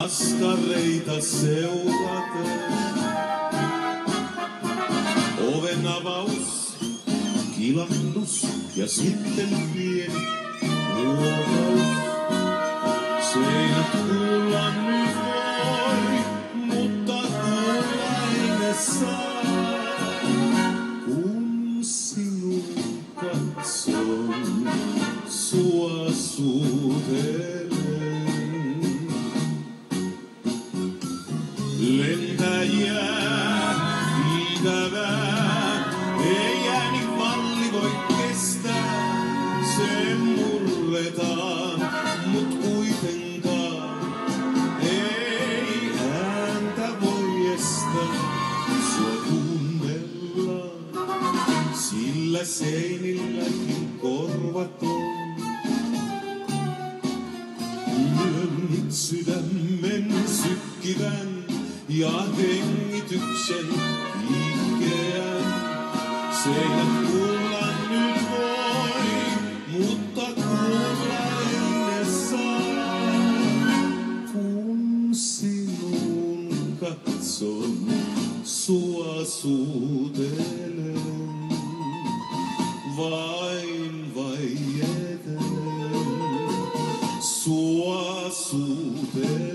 Askareita seuraten. Oven avaus, kilahdus ja sitten pieni huokaus. Seinät kuulla nyt voi, mutta kuulla ei ne saa. Kun sinun katson, sua suutelen. Lentäjää, ikävää, ei ääni palli voi kestää. Se murretaan, mut kuitenkaan ei ääntä voi estää. Sua kuunnellaan, sillä seinilläkin korvat on. Lyön nyt sydämen sykkivän ja hengityksen kiihkeän. Seinät kuulla nyt voi, mutta kuulla ei ne saa. Kun sinun katson, sua suutelen, vain vaieten, sua suutelen.